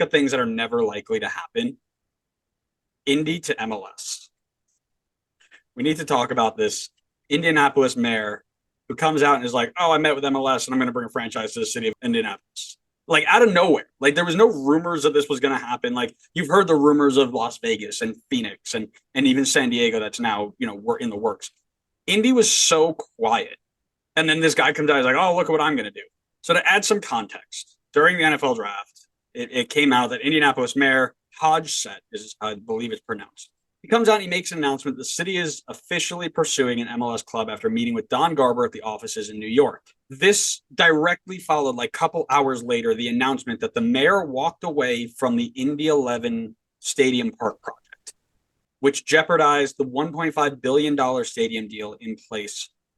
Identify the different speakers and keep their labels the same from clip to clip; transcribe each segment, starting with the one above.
Speaker 1: of things that are never likely to happen. Indy to MLS. We need to talk about this Indianapolis mayor who comes out and is like, oh, I met with MLS and I'm going to bring a franchise to the city of Indianapolis. Like out of nowhere. Like there was no rumors that this was going to happen. Like you've heard the rumors of Las Vegas and Phoenix and even San Diego that's now, we're in the works. Indy was so quiet. And then this guy comes out and is like, oh, look at what I'm going to do. So to add some context, during the NFL draft, it came out that Indianapolis mayor Hodgset, is I believe it's pronounced. He comes out and he makes an announcement. The city is officially pursuing an MLS club after meeting with Don Garber at the offices in New York. This directly followed, like a couple hours later, the announcement that the mayor walked away from the Indy 11 Stadium Park project, which jeopardized the $1.5 billion stadium deal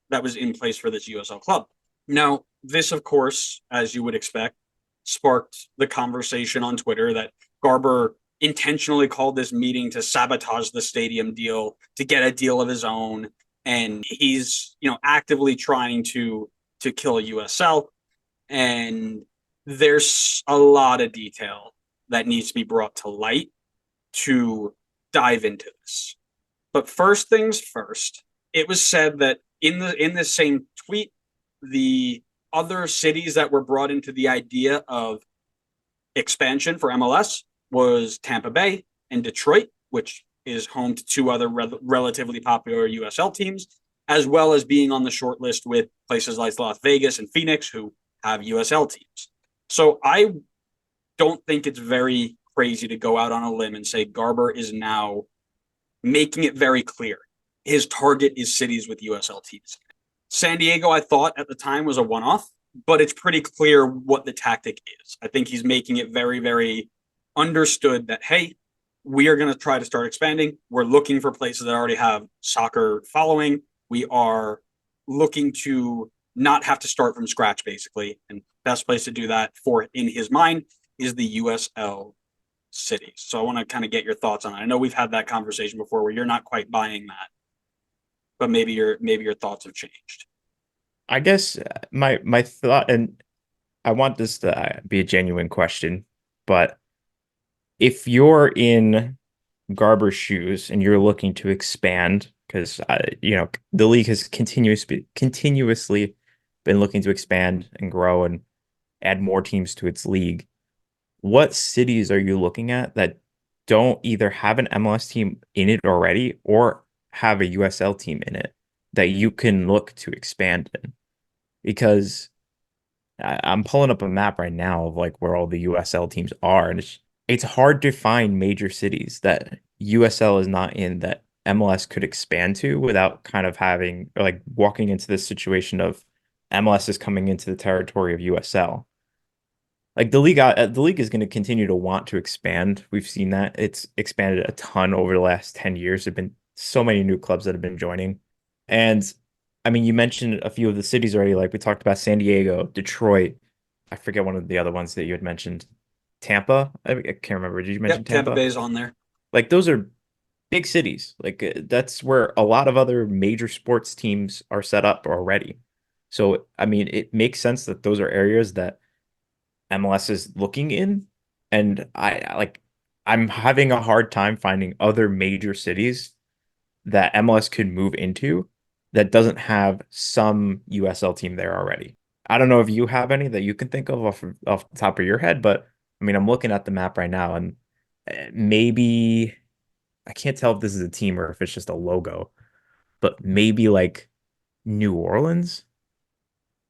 Speaker 1: that was in place for this USL club. Now, this, of course, as you would expect, sparked the conversation on Twitter that Garber intentionally called this meeting to sabotage the stadium deal, to get a deal of his own. And he's, actively trying to kill USL. And there's a lot of detail that needs to be brought to light to dive into this. But first things first, it was said that in the same tweet, the other cities that were brought into the idea of expansion for MLS was Tampa Bay and Detroit, which is home to two other relatively popular USL teams, as well as being on the short list with places like Las Vegas and Phoenix, who have USL teams. So I don't think it's very crazy to go out on a limb and say Garber is now making it very clear his target is cities with USL teams. San Diego, I thought at the time, was a one-off, but it's pretty clear what the tactic is. I think he's making it very, very understood that, hey, we are going to try to start expanding. We're looking for places that already have soccer following. We are looking to not have to start from scratch, basically. And best place to do that for, in his mind, is the USL cities. So I want to kind of get your thoughts on it. I know we've had that conversation before where you're not quite buying that, but maybe your thoughts have changed.
Speaker 2: I guess my thought, and I want this to be a genuine question, but if you're in Garber's shoes and you're looking to expand, because the league has continuously been looking to expand and grow and add more teams to its league, what cities are you looking at that don't either have an MLS team in it already or have a USL team in it that you can look to expand in? Because I'm pulling up a map right now of like where all the USL teams are, and it's hard to find major cities that USL is not in that MLS could expand to without kind of having like walking into this situation of MLS is coming into the territory of USL. Like the league is going to continue to want to expand. We've seen that it's expanded a ton over the last 10 years. There've been so many new clubs that have been joining. And I mean, you mentioned a few of the cities already. Like we talked about San Diego, Detroit. I forget one of the other ones that you had mentioned. Tampa. I can't remember. Did you mention
Speaker 1: Yep, Tampa
Speaker 2: Tampa?
Speaker 1: Bay's on there.
Speaker 2: Like those are big cities. Like that's where a lot of other major sports teams are set up already. So, I mean, it makes sense that those are areas that MLS is looking in. And I'm having a hard time finding other major cities that MLS could move into that doesn't have some USL team there already. I don't know if you have any that you can think of off the top of your head, but I mean, I'm looking at the map right now and maybe I can't tell if this is a team or if it's just a logo, but maybe like New Orleans.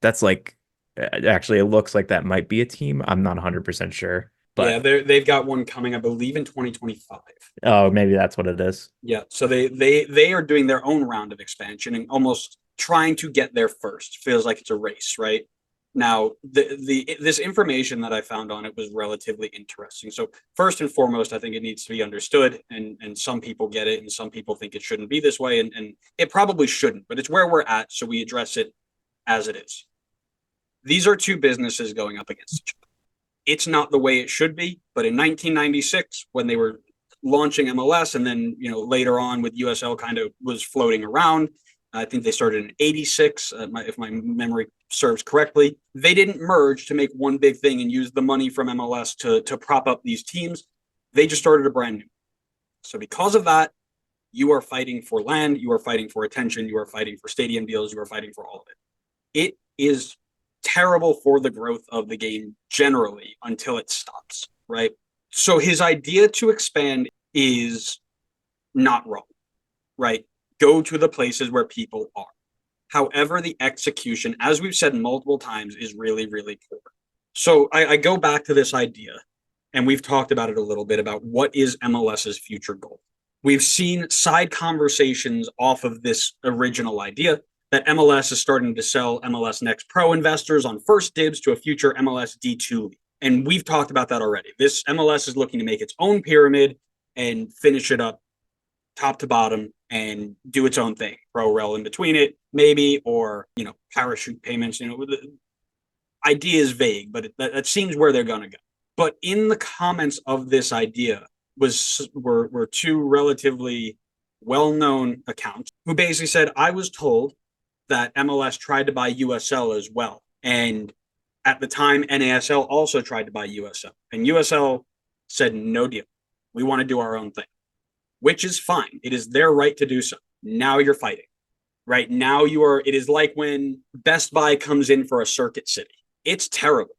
Speaker 2: That's like actually it looks like that might be a team. I'm not 100% sure,
Speaker 1: Yeah,
Speaker 2: but
Speaker 1: they've got one coming, I believe, in 2025.
Speaker 2: oh, maybe that's what it is.
Speaker 1: Yeah, so they are doing their own round of expansion and almost trying to get there first. Feels like it's a race, right? Now, the this information that I found on it was relatively interesting. So first and foremost, I think it needs to be understood, and some people get it, and some people think it shouldn't be this way, and it probably shouldn't, but it's where we're at, so we address it as it is. These are two businesses going up against each other. It's not the way it should be, but in 1996, when they were launching MLS, and then later on with USL kind of was floating around. I think they started in '86, if my memory serves correctly, they didn't merge to make one big thing and use the money from MLS to prop up these teams. They just started a brand new. So because of that, you are fighting for land, you are fighting for attention, you are fighting for stadium deals, you are fighting for all of it. It is terrible for the growth of the game generally until it stops, right? So his idea to expand is not wrong, right? Go to the places where people are. However, the execution, as we've said multiple times, is really, really poor. So I go back to this idea, and we've talked about it a little bit about what is MLS's future goal. We've seen side conversations off of this original idea that MLS is starting to sell MLS Next Pro investors on first dibs to a future MLS D2 league. And we've talked about that already. This MLS is looking to make its own pyramid and finish it up top to bottom and do its own thing. Pro rel in between it, maybe, or, parachute payments. The idea is vague, but that seems where they're going to go. But in the comments of this idea were two relatively well-known accounts who basically said, I was told that MLS tried to buy USL as well. And at the time, NASL also tried to buy USL. And USL said, no deal. We want to do our own thing, which is fine. It is their right to do so. Now you're fighting. Right now it is like when Best Buy comes in for a circuit city. It's terrible.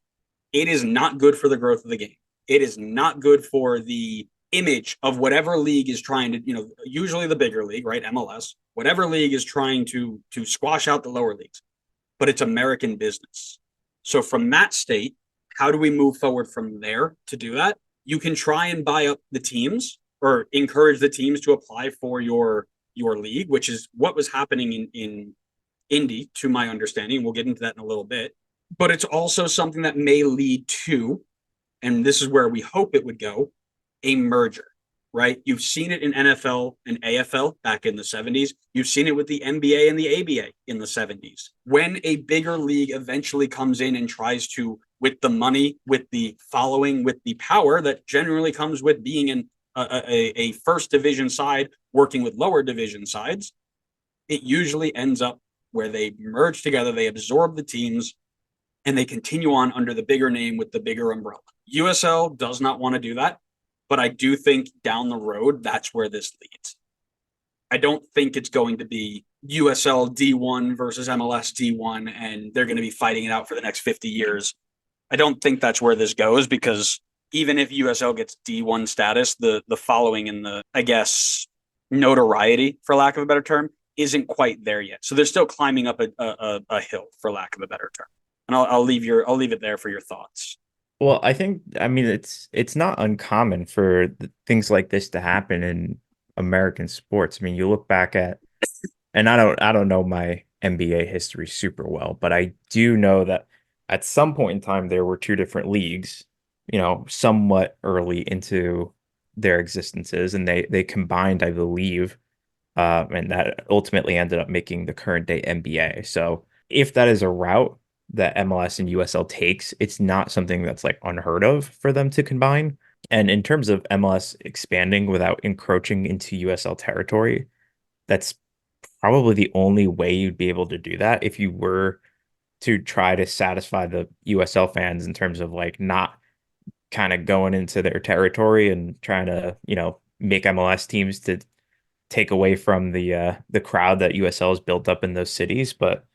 Speaker 1: It is not good for the growth of the game. It is not good for the image of whatever league is trying to, usually the bigger league, right? MLS, whatever league is trying to squash out the lower leagues, but it's American business. So from that state, how do we move forward from there to do that? You can try and buy up the teams or encourage the teams to apply for your league, which is what was happening in Indy, to my understanding. We'll get into that in a little bit. But it's also something that may lead to, and this is where we hope it would go, a merger, right? You've seen it in NFL and AFL back in the 70s. You've seen it with the NBA and the ABA in the 70s. When a bigger league eventually comes in and tries to, with the money, with the following, with the power that generally comes with being in a first division side working with lower division sides, it usually ends up where they merge together, they absorb the teams, and they continue on under the bigger name with the bigger umbrella. USL does not want to do that, but I do think down the road, that's where this leads. I don't think it's going to be USL D1 versus MLS D1, and they're going to be fighting it out for the next 50 years. I don't think that's where this goes, because even if USL gets D1 status, the following and the, I guess, notoriety, for lack of a better term, isn't quite there yet. So they're still climbing up a hill, for lack of a better term. And I'll leave it there for your thoughts.
Speaker 2: Well, I mean, it's not uncommon for things like this to happen in American sports. I mean, you look back at, and I don't know my NBA history super well, but I do know that at some point in time there were two different leagues, somewhat early into their existences, and they combined, I believe, and that ultimately ended up making the current day NBA. So if that is a route that MLS and USL takes, it's not something that's like unheard of for them to combine. And in terms of MLS expanding without encroaching into USL territory, that's probably the only way you'd be able to do that if you were to try to satisfy the USL fans in terms of like not kind of going into their territory and trying to, make MLS teams to take away from the crowd that USL has built up in those cities. But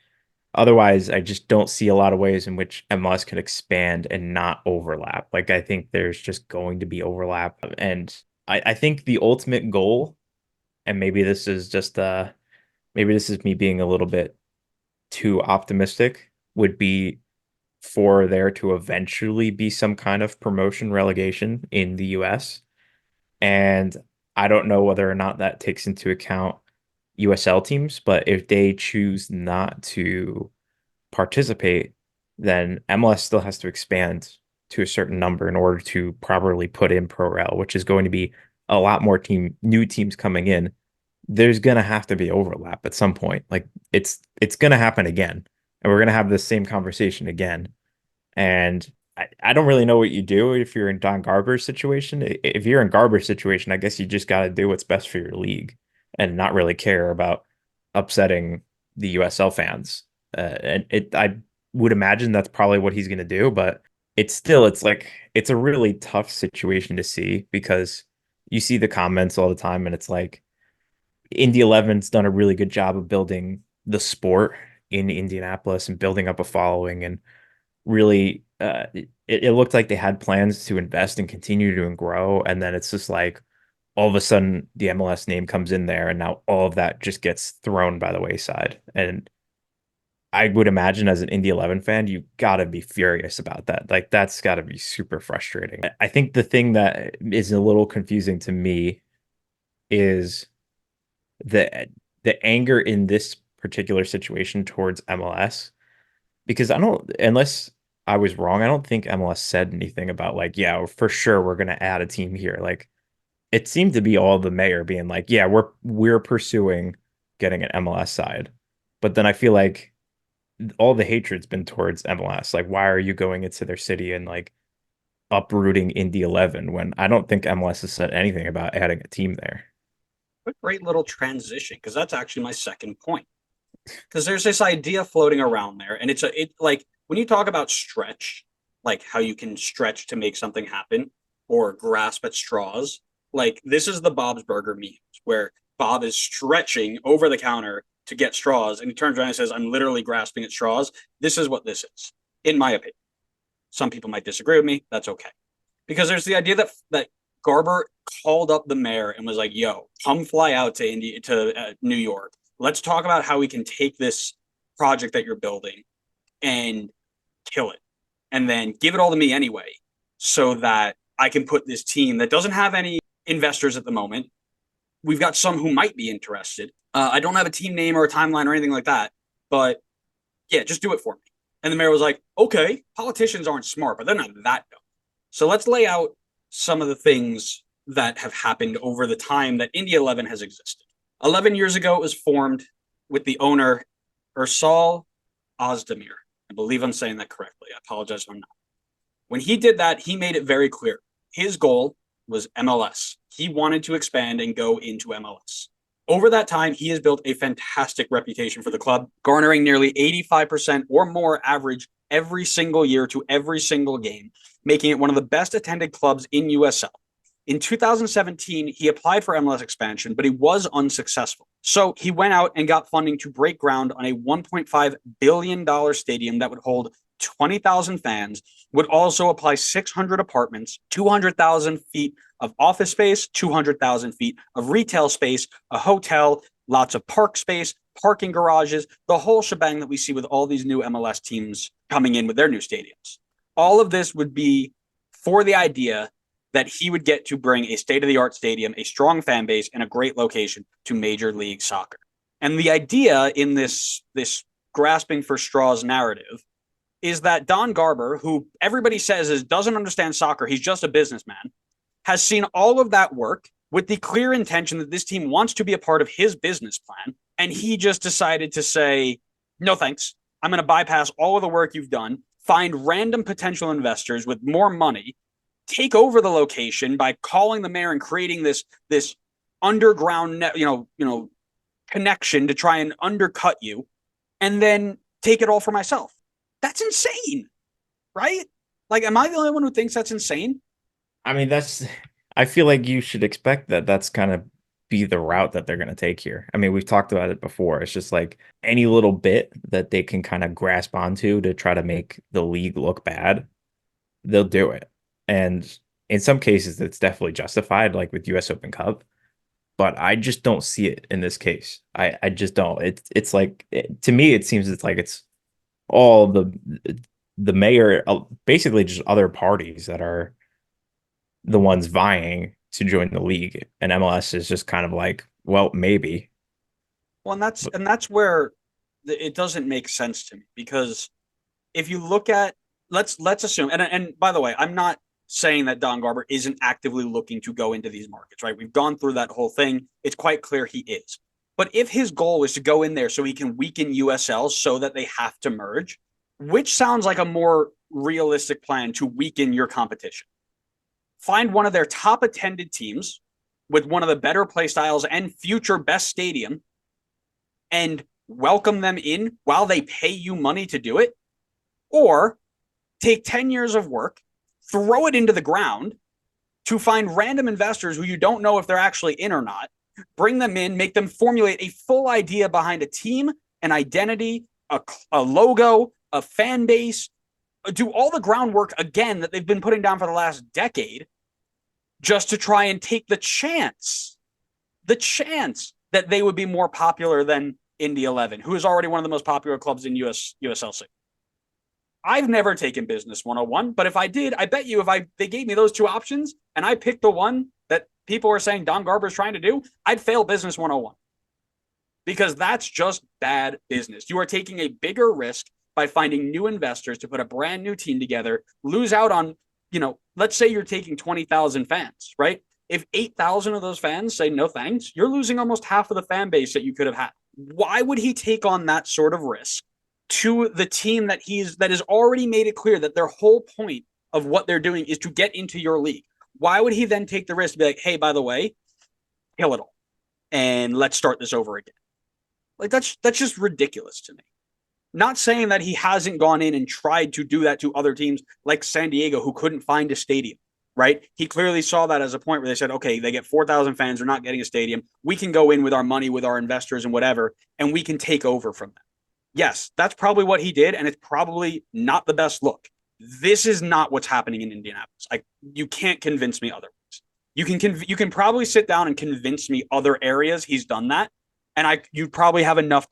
Speaker 2: otherwise, I just don't see a lot of ways in which MLS could expand and not overlap. Like, I think there's just going to be overlap. And I think the ultimate goal, and maybe this is me being a little bit too optimistic, would be for there to eventually be some kind of promotion relegation in the US. And I don't know whether or not that takes into account USL teams, but if they choose not to participate, then MLS still has to expand to a certain number in order to properly put in Pro Rel, which is going to be a lot more new teams coming in. There's going to have to be overlap at some point. Like it's going to happen again, and we're going to have the same conversation again. And I don't really know what you do if you're in Don Garber's situation. If you're in Garber's situation, I guess you just got to do what's best for your league and not really care about upsetting the USL fans. And I would imagine that's probably what he's going to do, but it's like it's a really tough situation to see because you see the comments all the time and it's like Indy Eleven's done a really good job of building the sport in Indianapolis and building up a following and really it looked like they had plans to invest and continue to grow, and then it's just like all of a sudden the MLS name comes in there and now all of that just gets thrown by the wayside. And I would imagine as an Indy 11 fan, you got to be furious about that. Like that's got to be super frustrating. I think the thing that is a little confusing to me is the the anger in this particular situation towards MLS because I don't, unless I was wrong, I don't think MLS said anything about like, yeah, for sure we're going to add a team here. Like it seemed to be all the mayor being like, yeah, we're pursuing getting an MLS side. But then I feel like all the hatred's been towards MLS. Like, why are you going into their city and like uprooting Indy 11 when I don't think MLS has said anything about adding a team there?
Speaker 1: A great little transition, because that's actually my second point. Because there's this idea floating around there, and it like when you talk about stretch, like how you can stretch to make something happen or grasp at straws. Like this is the Bob's Burger memes where Bob is stretching over the counter to get straws, and he turns around and says, "I'm literally grasping at straws." This is what this is, in my opinion. Some people might disagree with me. That's okay, because there's the idea that Garber called up the mayor and was like, "Yo, come fly out to New York. Let's talk about how we can take this project that you're building and kill it, and then give it all to me anyway, so that I can put this team that doesn't have any investors at the moment. We've got some who might be interested. I don't have a team name or a timeline or anything like that, but yeah, just do it for me." And the mayor was like, "Okay, politicians aren't smart, but they're not that dumb. So let's lay out some of the things that have happened over the time that Indy 11 has existed." 11 years ago, it was formed with the owner, Ursal Ozdemir. I believe I'm saying that correctly. I apologize if I'm not. When he did that, he made it very clear. His goal was MLS. He wanted to expand and go into MLS. Over that time, he has built a fantastic reputation for the club, garnering nearly 85% or more average every single year to every single game, making it one of the best attended clubs in USL. In 2017, he applied for MLS expansion, but he was unsuccessful. So he went out and got funding to break ground on a $1.5 billion stadium that would hold 20,000 fans, would also apply 600 apartments, 200,000 feet of office space, 200,000 feet of retail space, a hotel, lots of park space, parking garages, the whole shebang that we see with all these new MLS teams coming in with their new stadiums. All of this would be for the idea that he would get to bring a state-of-the-art stadium, a strong fan base, and a great location to Major League Soccer. And the idea in this grasping for straws narrative is that Don Garber, who everybody says doesn't understand soccer, he's just a businessman, has seen all of that work with the clear intention that this team wants to be a part of his business plan. And he just decided to say, "No thanks. I'm going to bypass all of the work you've done, find random potential investors with more money, take over the location by calling the mayor and creating this underground connection to try and undercut you, and then take it all for myself." That's insane, right? Like, am I the only one who thinks that's insane?
Speaker 2: I mean, I feel like you should expect that that's kind of be the route that they're going to take here. I mean, we've talked about it before. It's just like any little bit that they can kind of grasp onto to try to make the league look bad, they'll do it. And in some cases, it's definitely justified, like with US Open Cup. But I just don't see it in this case. I just don't. It's like to me, it seems it's all the mayor, basically just other parties that are the ones vying to join the league, and MLS is just kind of like, well, maybe.
Speaker 1: Well, and that's where it doesn't make sense to me, because if you look at, let's assume, and by the way, I'm not saying that Don Garber isn't actively looking to go into these markets, right? We've gone through that whole thing. It's quite clear he is. But if his goal is to go in there so he can weaken USL so that they have to merge, which sounds like a more realistic plan to weaken your competition? Find one of their top attended teams with one of the better play styles and future best stadium and welcome them in while they pay you money to do it. or take 10 years of work, throw it into the ground to find random investors who you don't know if they're actually in or not, bring them in, make them formulate a full idea behind a team, an identity, a logo, a fan base, do all the groundwork again that they've been putting down for the last decade, just to try and take the chance that they would be more popular than Indy 11, who is already one of the most popular clubs in USLC. I've never taken Business 101, but if I did, I bet you they gave me those two options and I picked the one that people are saying Don Garber's trying to do, I'd fail Business 101. Because that's just bad business. You are taking a bigger risk by finding new investors to put a brand new team together, lose out on, let's say you're taking 20,000 fans, right? If 8,000 of those fans say no thanks, you're losing almost half of the fan base that you could have had. Why would he take on that sort of risk to the team that has already made it clear that their whole point of what they're doing is to get into your league? Why would he then take the risk to be like, hey, by the way, kill it all and let's start this over again? Like, that's just ridiculous to me. Not saying that he hasn't gone in and tried to do that to other teams like San Diego, who couldn't find a stadium, right? He clearly saw that as a point where they said, okay, they get 4,000 fans, they're not getting a stadium. We can go in with our money, with our investors and whatever, and we can take over from them. Yes, that's probably what he did, and it's probably not the best look. This is not what's happening in Indianapolis. You can't convince me otherwise. You can probably sit down and convince me other areas he's done that, and you probably have enough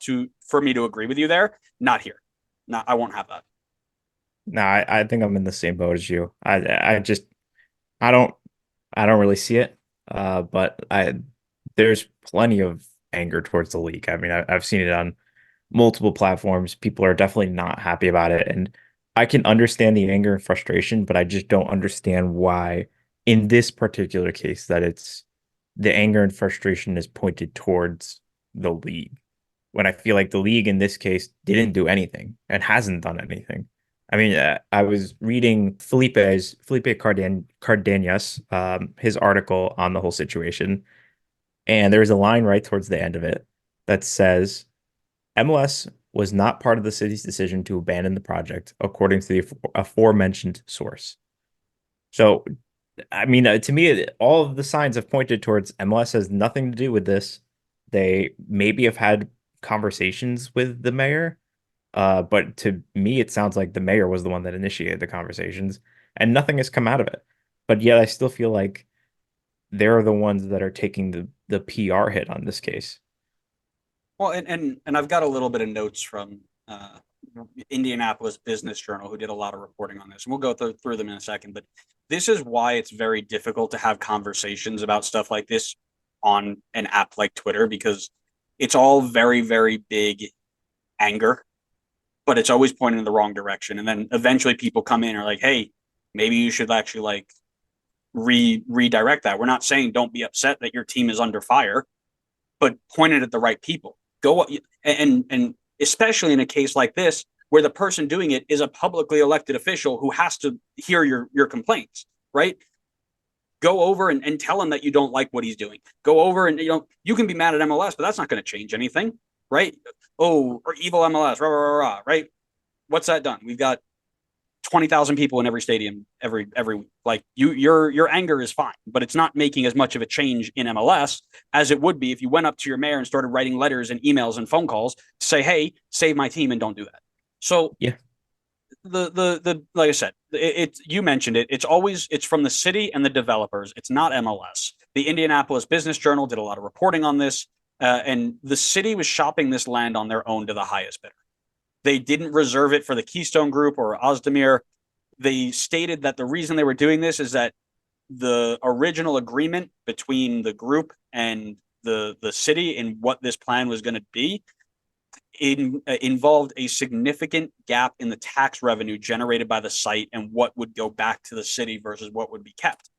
Speaker 1: for me to agree with you there. Not here. No, I won't have that.
Speaker 2: No, I think I'm in the same boat as you. I don't really see it. But there's plenty of anger towards the league. I mean, I've seen it on multiple platforms. People are definitely not happy about it, and I can understand the anger and frustration, but I just don't understand why, in this particular case, that it's the anger and frustration is pointed towards the league, when I feel like the league in this case didn't do anything and hasn't done anything. I mean, I was reading Felipe Cardenas, his article on the whole situation, and there's a line right towards the end of it that says MLS was not part of the city's decision to abandon the project, according to the aforementioned source. So, I mean, to me, all of the signs have pointed towards MLS has nothing to do with this. They maybe have had conversations with the mayor, but to me, it sounds like the mayor was the one that initiated the conversations, and nothing has come out of it. But yet, I still feel like they're the ones that are taking the PR hit on this case.
Speaker 1: Well, and I've got a little bit of notes from Indianapolis Business Journal, who did a lot of reporting on this, and we'll go through them in a second. But this is why it's very difficult to have conversations about stuff like this on an app like Twitter, because it's all very, very big anger, but it's always pointing in the wrong direction. And then eventually people come in and are like, hey, maybe you should actually like redirect that. We're not saying don't be upset that your team is under fire, but point it at the right people. Go and especially in a case like this, where the person doing it is a publicly elected official who has to hear your complaints, right? Go over and tell him that you don't like what he's doing. Go over and you can be mad at MLS, but that's not going to change anything, right? Oh, or evil MLS, rah, rah, rah, rah, right? What's that done? We've got 20,000 people in every stadium every week. Like your anger is fine, but it's not making as much of a change in MLS as it would be if you went up to your mayor and started writing letters and emails and phone calls to say, hey, save my team and don't do that. So
Speaker 2: Yeah.
Speaker 1: The like I said, you mentioned it. It's from the city and the developers. It's not MLS. The Indianapolis Business Journal did a lot of reporting on this, and the city was shopping this land on their own to the highest bidder. They didn't reserve it for the Keystone Group or Ozdemir. They stated that the reason they were doing this is that the original agreement between the group and the city and what this plan was going to be involved a significant gap in the tax revenue generated by the site and what would go back to the city versus what would be kept.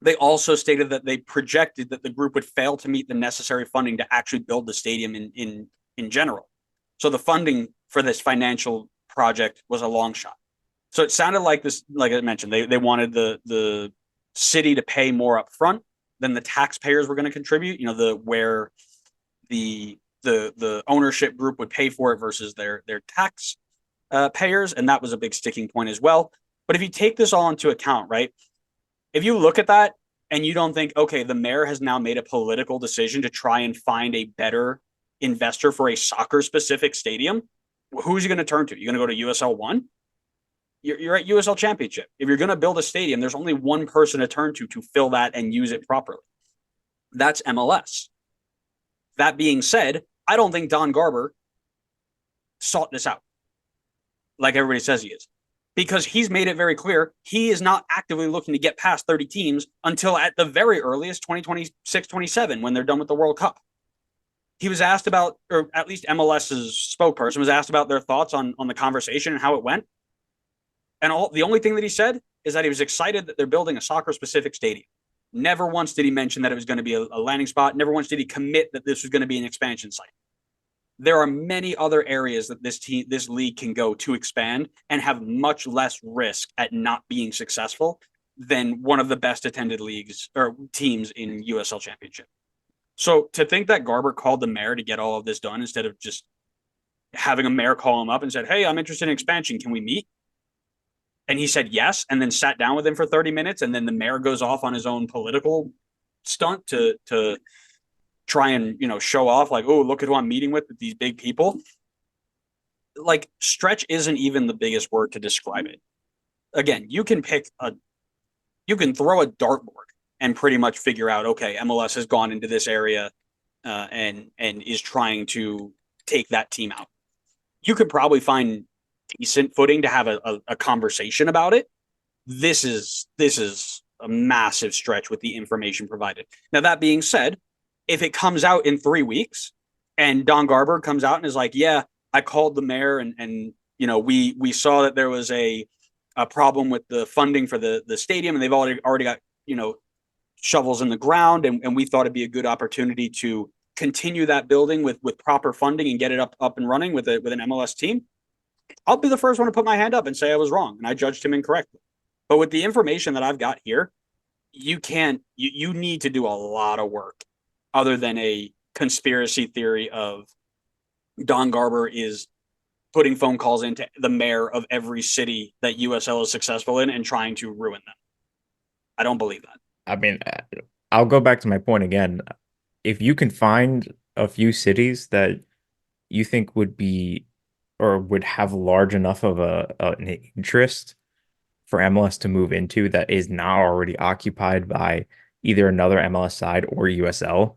Speaker 1: They also stated that they projected that the group would fail to meet the necessary funding to actually build the stadium in general. So the funding for this financial project was a long shot. So it sounded like this, like I mentioned, they wanted the city to pay more up front than the taxpayers were going to contribute, where the ownership group would pay for it versus their tax payers, and that was a big sticking point as well. But if you take this all into account, right, if you look at that and you don't think, okay, the mayor has now made a political decision to try and find a better investor for a soccer specific stadium, who's he going to turn to? You're going to go to USL 1? You're at USL Championship. If you're going to build a stadium, there's only one person to turn to fill that and use it properly. That's MLS. That being said, I don't think Don Garber sought this out like everybody says he is, because he's made it very clear he is not actively looking to get past 30 teams until at the very earliest 2026, 27, when they're done with the World Cup. He was asked about, or at least MLS's spokesperson was asked about their thoughts on the conversation and how it went. And the only thing that he said is that he was excited that they're building a soccer-specific stadium. Never once did he mention that it was going to be a landing spot. Never once did he commit that this was going to be an expansion site. There are many other areas that this league can go to expand and have much less risk at not being successful than one of the best attended leagues or teams in USL Championship. So to think that Garber called the mayor to get all of this done instead of just having a mayor call him up and said, hey, I'm interested in expansion. Can we meet? And he said yes, and then sat down with him for 30 minutes. And then the mayor goes off on his own political stunt to try and, show off like, oh, look at who I'm meeting with these big people. Like, stretch isn't even the biggest word to describe it. Again, you can throw a dartboard and pretty much figure out, okay, MLS has gone into this area and is trying to take that team out. You could probably find decent footing to have a conversation about it. This is a massive stretch with the information provided. Now, that being said, if it comes out in 3 weeks and Don Garber comes out and is like, yeah, I called the mayor and we saw that there was a problem with the funding for the stadium, and they've already got, shovels in the ground, and we thought it'd be a good opportunity to continue that building with proper funding and get it up and running with an MLS team. I'll be the first one to put my hand up and say I was wrong and I judged him incorrectly. But with the information that I've got here, you need to do a lot of work other than a conspiracy theory of Don Garber is putting phone calls into the mayor of every city that USL is successful in and trying to ruin them. I don't believe that.
Speaker 2: I mean, I'll go back to my point again. If you can find a few cities that you think would be or would have large enough of an interest for MLS to move into that is now already occupied by either another MLS side or USL,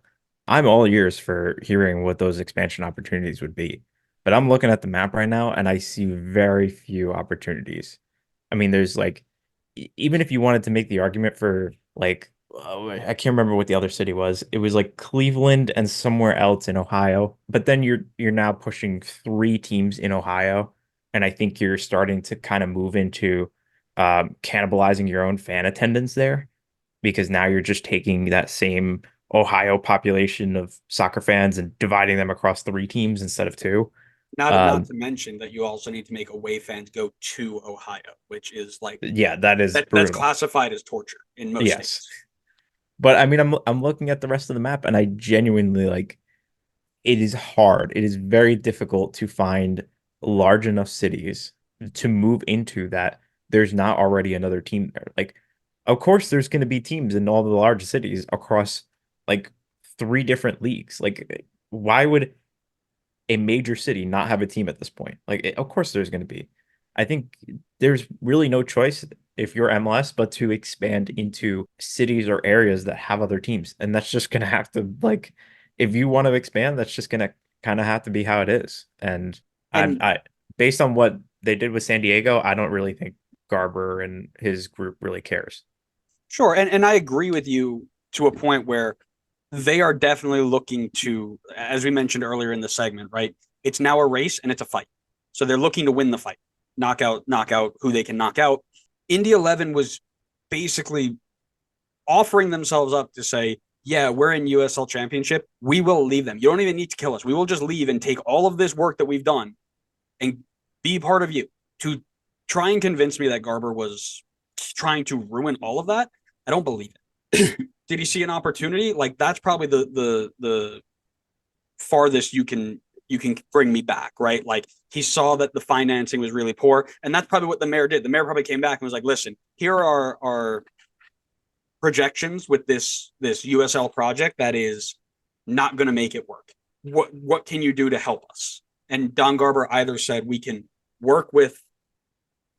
Speaker 2: I'm all ears for hearing what those expansion opportunities would be. But I'm looking at the map right now and I see very few opportunities. I mean, there's like, even if you wanted to make the argument for like, I can't remember what the other city was. It was like Cleveland and somewhere else in Ohio. But then you're now pushing 3 teams in Ohio, and I think you're starting to kind of move into cannibalizing your own fan attendance there, because now you're just taking that same Ohio population of soccer fans and dividing them across 3 teams instead of 2.
Speaker 1: Not to mention that you also need to make away fans go to Ohio, which is like,
Speaker 2: yeah, that's
Speaker 1: classified as torture in most states.
Speaker 2: But I mean, I'm looking at the rest of the map, and I genuinely like. It is hard. It is very difficult to find large enough cities to move into that there's not already another team there. Like, of course, there's going to be teams in all the large cities across like 3 different leagues. Like, why would a major city not have a team at this point? Like, of course, there's going to be. I think there's really no choice if you're MLS but to expand into cities or areas that have other teams. And that's just going to have to, like, if you want to expand, that's just going to kind of have to be how it is. And I based on what they did with San Diego, I don't really think Garber and his group really cares.
Speaker 1: Sure. And I agree with you to a point where they are definitely looking to, as we mentioned earlier in the segment, right? It's now a race and it's a fight. So they're looking to win the fight, knock out who they can knock out. Indy 11 was basically offering themselves up to say, yeah, we're in USL Championship. We will leave them. You don't even need to kill us. We will just leave and take all of this work that we've done and be part of you. To try and convince me that Garber was trying to ruin all of that, I don't believe it. Did he see an opportunity? Like, that's probably the farthest you can you can bring me back, right? Like he saw that the financing was really poor, and that's probably what the mayor did. The mayor probably came back and was like, listen, here are our projections with this USL project that is not going to make it work. What can you do to help us? And Don Garber either said we can work with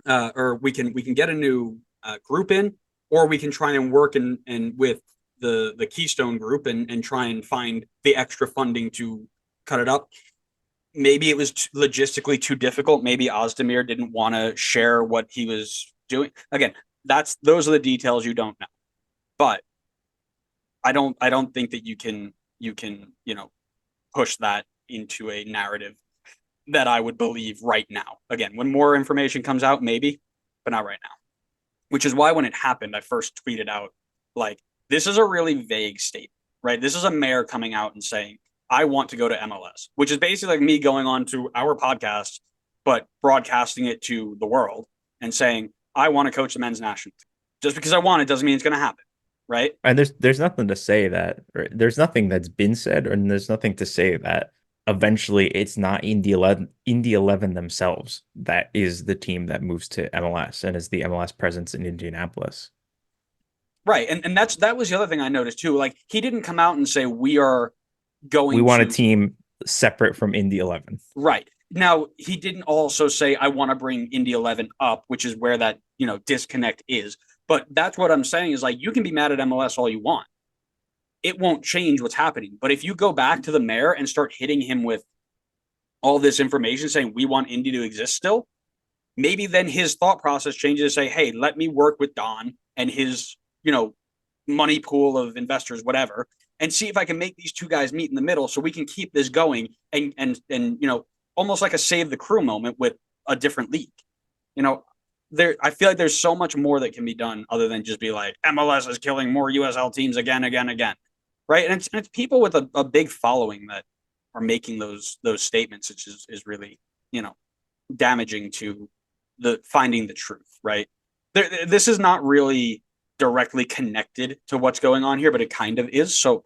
Speaker 1: or we can get a new group in, or we can try and work and with the Keystone Group and try and find the extra funding to cut it up. Maybe it was logistically too difficult. Maybe Ozdemir didn't want to share what he was doing. Again, those are the details you don't know. But I don't think that you can push that into a narrative that I would believe right now. Again, when more information comes out, maybe, but not right now. Which is why when it happened, I first tweeted out, like, this is a really vague statement, right? This is a mayor coming out and saying, I want to go to MLS, which is basically like me going on to our podcast, but broadcasting it to the world and saying, I want to coach the men's national team. Just because I want it doesn't mean it's going to happen, right?
Speaker 2: And there's nothing to say that, right? There's nothing that's been said, and there's nothing to say that eventually it's not Indy 11 themselves that is the team that moves to MLS and is the MLS presence in Indianapolis.
Speaker 1: Right. And that was the other thing I noticed too. Like he didn't come out and say we
Speaker 2: want a team separate from Indy 11.
Speaker 1: Right. Now, he didn't also say I want to bring Indy 11 up, which is where that, disconnect is. But that's what I'm saying is like you can be mad at MLS all you want. It won't change what's happening. But if you go back to the mayor and start hitting him with all this information saying we want Indy to exist still, maybe then his thought process changes to say, hey, let me work with Don and his, money pool of investors, whatever, and see if I can make these two guys meet in the middle so we can keep this going and almost like a save the crew moment with a different league. I feel like there's so much more that can be done other than just be like MLS is killing more USL teams again, right? And it's people with a big following that are making those statements, which is really damaging to the finding the truth, right? This is not really directly connected to what's going on here, but it kind of is. So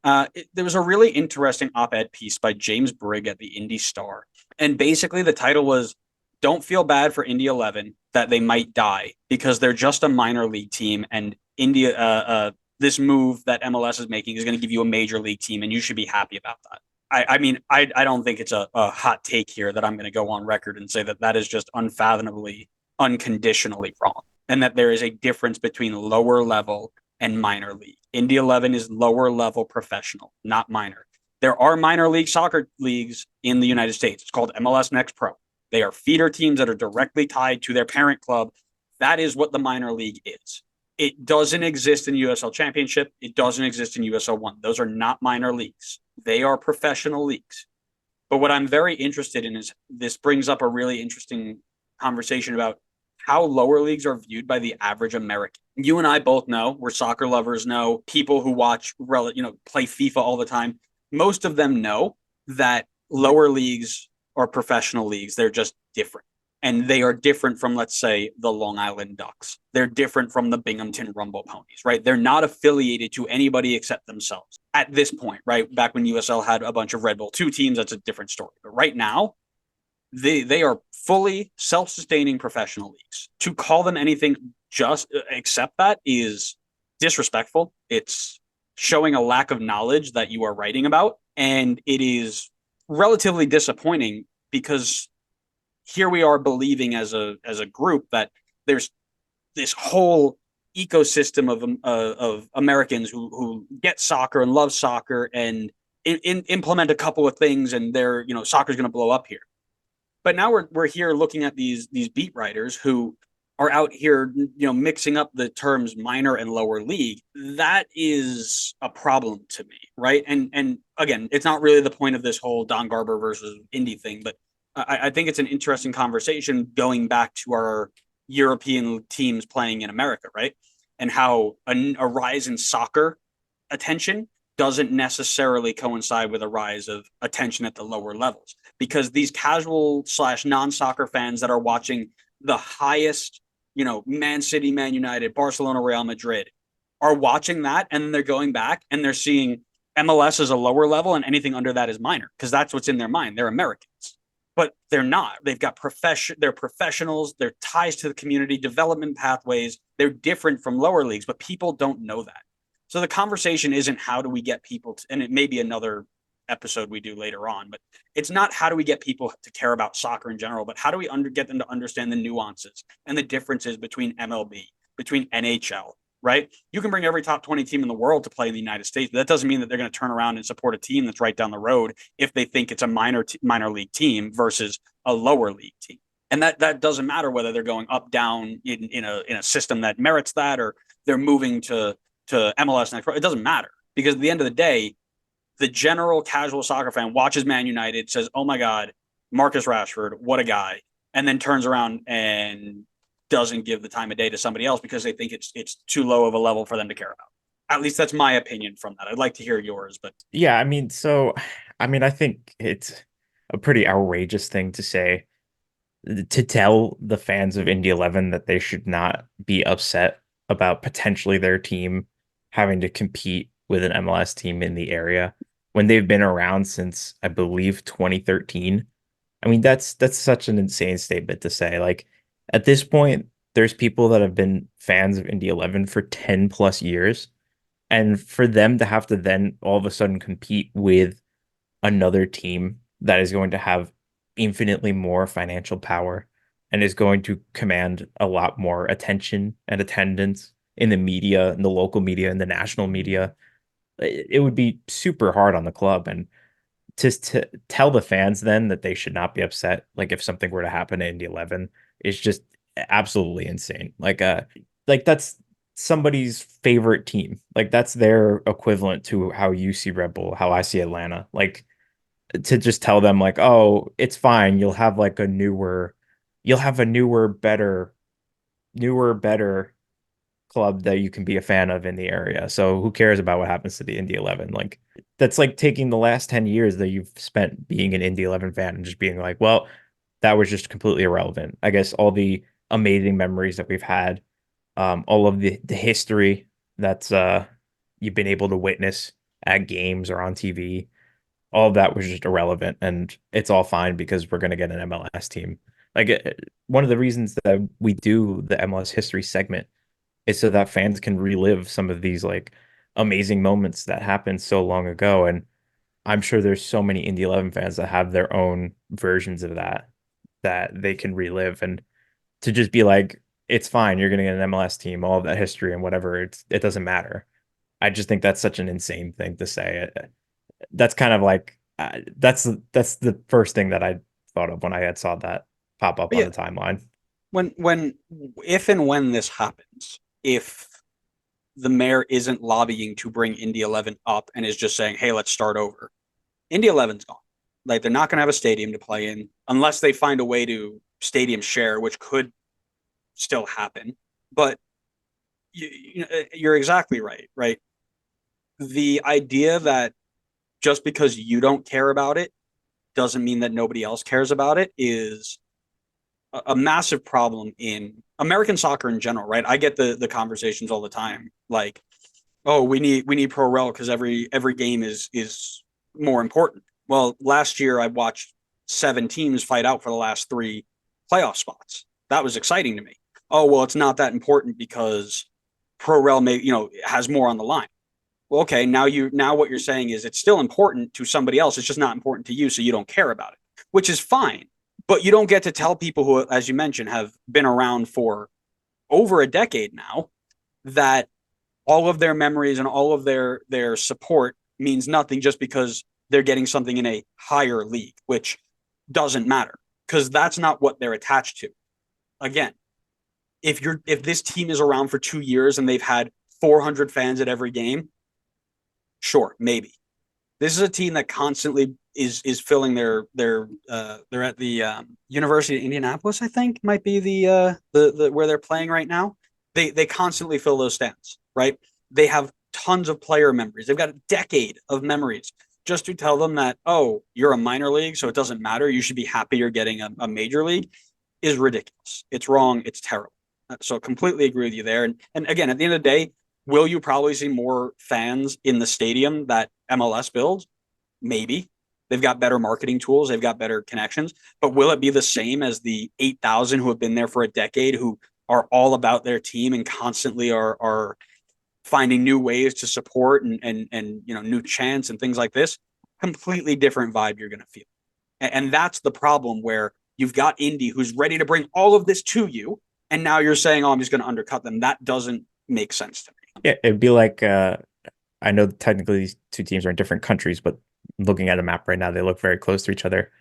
Speaker 1: there was a really interesting op-ed piece by James Brigg at the Indy Star, and basically the title was "Don't feel bad for Indy 11 that they might die because they're just a minor league team, and India this move that MLS is making is going to give you a major league team, and you should be happy about that." I don't think it's a hot take here that I'm going to go on record and say that is just unfathomably, unconditionally wrong, and that there is a difference between lower level and minor league. Indy 11 is lower level professional, not minor. There are minor league soccer leagues in the United States. It's called MLS Next Pro. They are feeder teams that are directly tied to their parent club. That is what the minor league is. It doesn't exist in USL Championship. It doesn't exist in USL 1. Those are not minor leagues. They are professional leagues. But what I'm very interested in is this brings up a really interesting conversation about how lower leagues are viewed by the average American. You and I both know, we're soccer lovers, know people who watch, play FIFA all the time. Most of them know that lower leagues are professional leagues. They're just different. And they are different from, let's say, the Long Island Ducks. They're different from the Binghamton Rumble Ponies, right? They're not affiliated to anybody except themselves at this point, right? Back when USL had a bunch of Red Bull 2 teams, that's a different story. But right now, they are fully self-sustaining professional leagues. To call them anything just except that is disrespectful. It's showing a lack of knowledge that you are writing about. And it is relatively disappointing because here we are believing as a group that there's this whole ecosystem of Americans who get soccer and love soccer and implement a couple of things, and they're soccer's going to blow up here. But now we're here looking at these beat writers who are out here mixing up the terms minor and lower league. That is a problem to me, right? And again, it's not really the point of this whole Don Garber versus Indy thing, but I think it's an interesting conversation going back to our European teams playing in America, right? And how a rise in soccer attention doesn't necessarily coincide with a rise of attention at the lower levels, because these casual / non-soccer fans that are watching the highest, Man City, Man United, Barcelona, Real Madrid are watching that, and they're going back and they're seeing MLS is a lower level and anything under that is minor because that's what's in their mind. They're Americans, but they're not. They've got they're professionals. They're ties to the community, development pathways. They're different from lower leagues, but people don't know that. So the conversation isn't how do we get people to, and it may be another episode we do later on, but it's not how do we get people to care about soccer in general, but how do we get them to understand the nuances and the differences between MLB, between NHL, right? You can bring every top 20 team in the world to play in the United States, but that doesn't mean that they're going to turn around and support a team that's right down the road if they think it's a minor league team versus a lower league team. And that doesn't matter whether they're going up, down in a system that merits that, or they're moving to MLS next. It doesn't matter because at the end of the day, the general casual soccer fan watches Man United, says, "Oh my God, Marcus Rashford, what a guy," and then turns around and doesn't give the time of day to somebody else because they think it's too low of a level for them to care about. At least that's my opinion from that. I'd like to hear yours, but
Speaker 2: Yeah, I think it's a pretty outrageous thing to say, to tell the fans of Indy 11 that they should not be upset about potentially their team having to compete with an MLS team in the area when they've been around since, I believe, 2013. I mean, that's such an insane statement to say. Like, at this point, there's people that have been fans of Indy 11 for 10 plus years, and for them to have to then all of a sudden compete with another team that is going to have infinitely more financial power and is going to command a lot more attention and attendance in the media, in the local media, in the national media, it would be super hard on the club. And to tell the fans then that they should not be upset, like if something were to happen to Indy 11, is just absolutely insane. Like that's somebody's favorite team. Like that's their equivalent to how you see Red Bull, how I see Atlanta. Like to just tell them like, oh, it's fine. You'll have a newer, better club that you can be a fan of in the area. So who cares about what happens to the Indy 11? Like that's like taking the last 10 years that you've spent being an Indy 11 fan and just being like, well, that was just completely irrelevant. I guess all the amazing memories that we've had, all of the history that's you've been able to witness at games or on TV, all of that was just irrelevant, and it's all fine because we're going to get an MLS team. Like one of the reasons that we do the MLS history segment is so that fans can relive some of these like amazing moments that happened so long ago. And I'm sure there's so many Indy 11 fans that have their own versions of that they can relive. And to just be like, it's fine, you're going to get an MLS team, all of that history and whatever, it doesn't matter. I just think that's such an insane thing to say. That's kind of like that's the first thing that I thought of when I had saw that pop up on
Speaker 1: yeah,
Speaker 2: the timeline.
Speaker 1: when if and when this happens, if the mayor isn't lobbying to bring Indy 11 up and is just saying, "Hey, let's start over," Indy 11's gone. Like they're not going to have a stadium to play in unless they find a way to stadium share, which could still happen. But you're exactly right, right? The idea that just because you don't care about it doesn't mean that nobody else cares about it is a massive problem in American soccer in general, right? I get the conversations all the time, like, "Oh, we need pro rel because every game is more important." Well, last year I watched 7 teams fight out for the last 3 playoff spots. That was exciting to me. Oh, well, it's not that important because pro rel has more on the line. Well, okay, now what you're saying is it's still important to somebody else. It's just not important to you, so you don't care about it, which is fine. But you don't get to tell people who, as you mentioned, have been around for over a decade now that all of their memories and all of their support means nothing just because they're getting something in a higher league, which doesn't matter because that's not what they're attached to. Again, if this team is around for 2 years and they've had 400 fans at every game, sure, maybe. This is a team that constantly is filling they're at the University of Indianapolis, I think might be the where they're playing right now. They constantly fill those stands, right? They have tons of player memories. They've got a decade of memories. Just to tell them that, oh, you're a minor league, so it doesn't matter. You should be happy you're getting a major league is ridiculous. It's wrong. It's terrible. So completely agree with you there. And again, at the end of the day, Will you probably see more fans in the stadium that MLS builds? Maybe. They've got better marketing tools, they've got better connections, but will it be the same as the 8,000 who have been there for a decade, who are all about their team and constantly are finding new ways to support and new chants and things like this? Completely different vibe you're going to feel. And that's the problem, where you've got Indy who's ready to bring all of this to you, and now you're saying, oh, I'm just going to undercut them. That doesn't make sense to me.
Speaker 2: Yeah, it'd be like I know technically these two teams are in different countries, but looking at a map right now, they look very close to each other.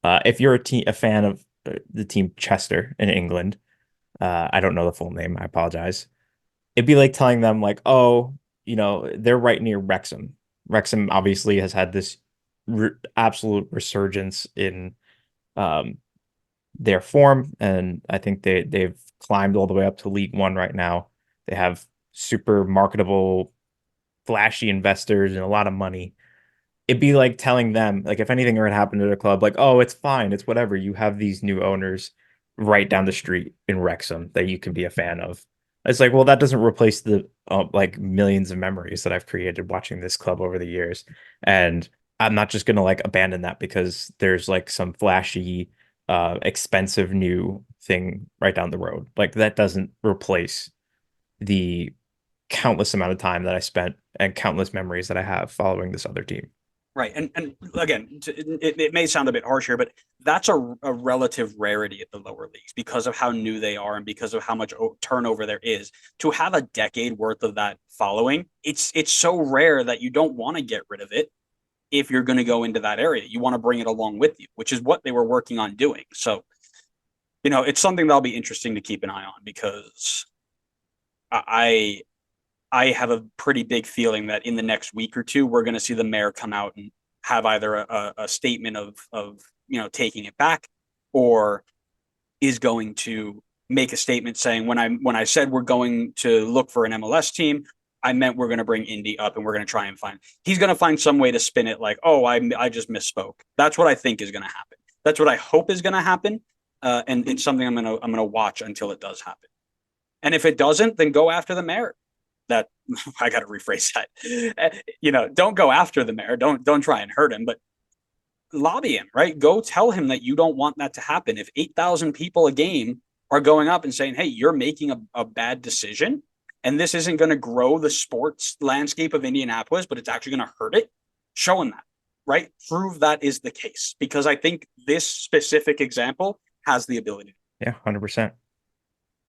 Speaker 2: If you're a fan of the team Chester in England, I don't know the full name, I apologize. It'd be like telling them like, oh, they're right near Wrexham. Wrexham obviously has had this absolute resurgence in um, their form, and I think they've climbed all the way up to League One right now. They have super marketable, flashy investors and a lot of money. It'd be like telling them, like, if anything were to happen to their club, like, oh, it's fine, it's whatever. You have these new owners right down the street in Wrexham that you can be a fan of. It's like, well, that doesn't replace the like millions of memories that I've created watching this club over the years. And I'm not just gonna like abandon that because there's like some flashy, expensive new thing right down the road. Like that doesn't replace the countless amount of time that I spent and countless memories that I have following this other team.
Speaker 1: Right. And again, it may sound a bit harsh here, but that's a relative rarity at the lower leagues because of how new they are and because of how much turnover there is. To have a decade worth of that following, it's so rare that you don't want to get rid of it if you're going to go into that area. You want to bring it along with you, which is what they were working on doing. So, it's something that'll be interesting to keep an eye on, because I I have a pretty big feeling that in the next week or two, we're going to see the mayor come out and have either a statement of taking it back, or is going to make a statement saying, when I said we're going to look for an MLS team, I meant we're going to bring Indy up and we're going to try and find. He's going to find some way to spin it like, oh, I just misspoke. That's what I think is going to happen. That's what I hope is going to happen, and it's something I'm gonna watch until it does happen. And if it doesn't, then go after the mayor. That I got to rephrase that. Don't go after the mayor. Don't try and hurt him, but lobby him, right? Go tell him that you don't want that to happen. If 8,000 people a game are going up and saying, hey, you're making a bad decision, and this isn't going to grow the sports landscape of Indianapolis, but it's actually going to hurt it, show him that, right? Prove that is the case, because I think this specific example has the ability.
Speaker 2: Yeah, 100%.